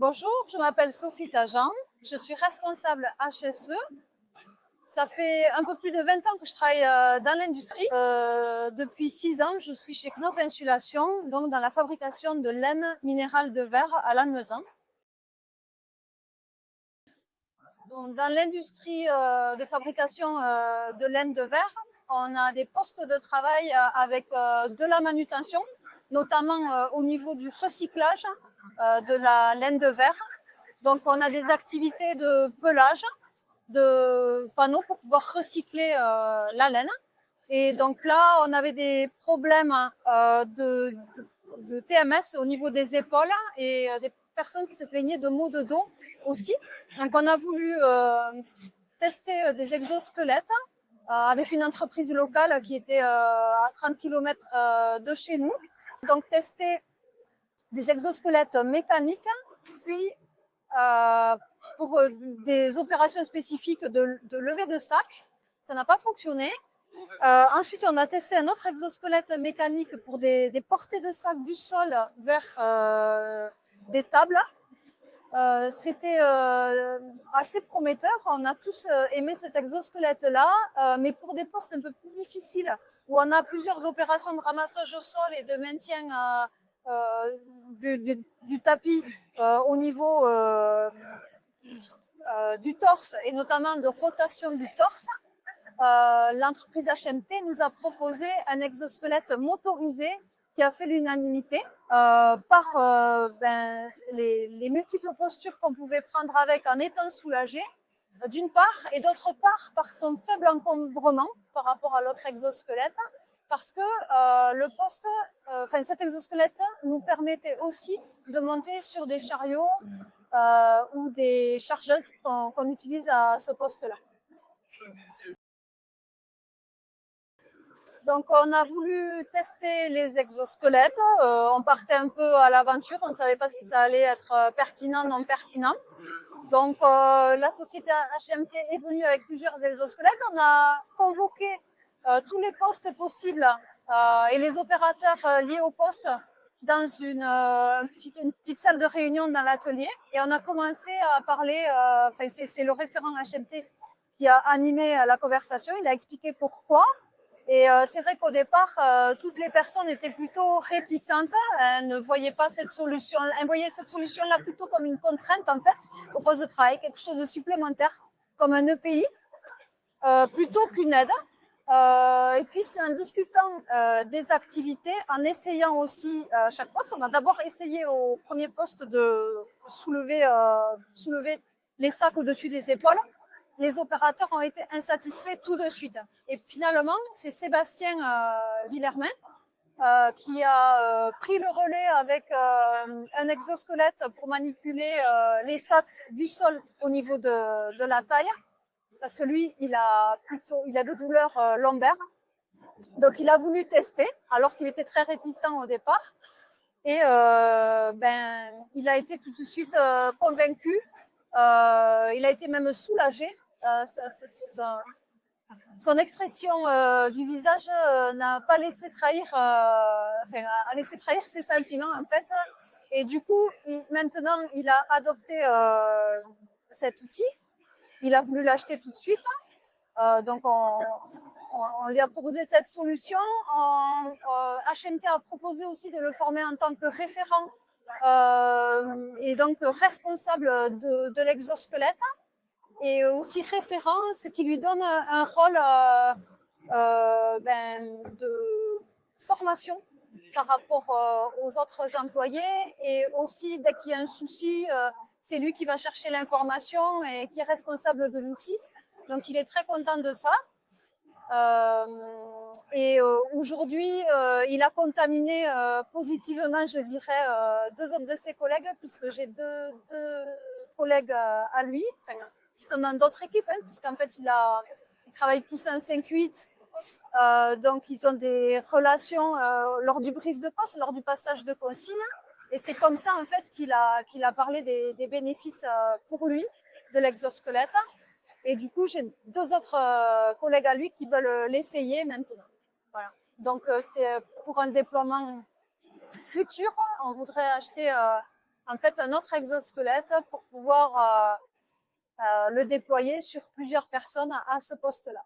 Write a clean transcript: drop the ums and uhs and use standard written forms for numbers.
Bonjour, je m'appelle Sophie Tajan, je suis responsable HSE. Ça fait un peu plus de 20 ans que je travaille dans l'industrie. Depuis 6 ans, je suis chez Knauf Insulation, donc dans la fabrication de laine minérale de verre à Lannemezan. Dans l'industrie de fabrication de laine de verre, on a des postes de travail avec de la manutention, notamment au niveau du recyclage de la laine de verre. Donc, on a des activités de pelage de panneaux pour pouvoir recycler la laine. Et donc là, on avait des problèmes de TMS au niveau des épaules et des personnes qui se plaignaient de maux de dos aussi. Donc, on a voulu tester des exosquelettes avec une entreprise locale qui était à 30 km de chez nous. Donc, tester des exosquelettes mécaniques, puis pour des opérations spécifiques de levée de sac. Ça n'a pas fonctionné. Ensuite, on a testé un autre exosquelette mécanique pour des portées de sac du sol vers des tables. C'était assez prometteur. On a tous aimé cet exosquelette-là, mais pour des postes un peu plus difficiles, où on a plusieurs opérations de ramassage au sol et de maintien du tapis au niveau du torse et notamment de rotation du torse, l'entreprise HMT nous a proposé un exosquelette motorisé qui a fait l'unanimité par les multiples postures qu'on pouvait prendre avec en étant soulagé, d'une part, et d'autre part par son faible encombrement par rapport à l'autre exosquelette, parce que cet exosquelette nous permettait aussi de monter sur des chariots ou des chargeuses qu'on utilise à ce poste-là. Donc, on a voulu tester les exosquelettes. On partait un peu à l'aventure. On ne savait pas si ça allait être pertinent, non pertinent. Donc, la société HMT est venue avec plusieurs exosquelettes. On a convoqué tous les postes possibles et les opérateurs liés au poste dans une petite salle de réunion dans l'atelier. Et on a commencé à parler, c'est le référent HMT qui a animé la conversation. Il a expliqué pourquoi. Et c'est vrai qu'au départ, toutes les personnes étaient plutôt réticentes. Elles ne voyaient pas cette solution. Elles voyaient cette solution-là plutôt comme une contrainte, en fait, au poste de travail, quelque chose de supplémentaire, comme un EPI, plutôt qu'une aide. Et puis, c'est en discutant des activités, en essayant aussi chaque poste. On a d'abord essayé au premier poste de soulever les sacs au-dessus des épaules. Les opérateurs ont été insatisfaits tout de suite. Et finalement, c'est Sébastien Villermain qui a pris le relais avec un exosquelette pour manipuler les sacs du sol au niveau de la taille, parce que lui, il a de douleurs lombaires. Donc, il a voulu tester, alors qu'il était très réticent au départ. Et il a été tout de suite convaincu. Il a été même soulagé. Son expression du visage n'a pas laissé trahir, a laissé trahir ses sentiments en fait. Et du coup, maintenant, il a adopté cet outil. Il a voulu l'acheter tout de suite. Donc, on lui a proposé cette solution. HMT a proposé aussi de le former en tant que référent et donc responsable de l'exosquelette. Et aussi référent, ce qui lui donne un rôle de formation par rapport aux autres employés, et aussi dès qu'il y a un souci, c'est lui qui va chercher l'information et qui est responsable de l'outil. Donc il est très content de ça. Aujourd'hui, il a contaminé positivement, je dirais, 2 autres de ses collègues, puisque j'ai deux collègues à lui, qui sont dans d'autres équipes, puisqu'en fait, ils travaillent tous en 5-8. Donc, ils ont des relations lors du brief de poste, lors du passage de consigne. Et c'est comme ça, en fait, qu'il a parlé des bénéfices pour lui de l'exosquelette. Et du coup, j'ai 2 autres collègues à lui qui veulent l'essayer maintenant. Voilà. Donc, c'est pour un déploiement futur. On voudrait acheter en fait un autre exosquelette pour pouvoir le déployer sur plusieurs personnes à ce poste-là.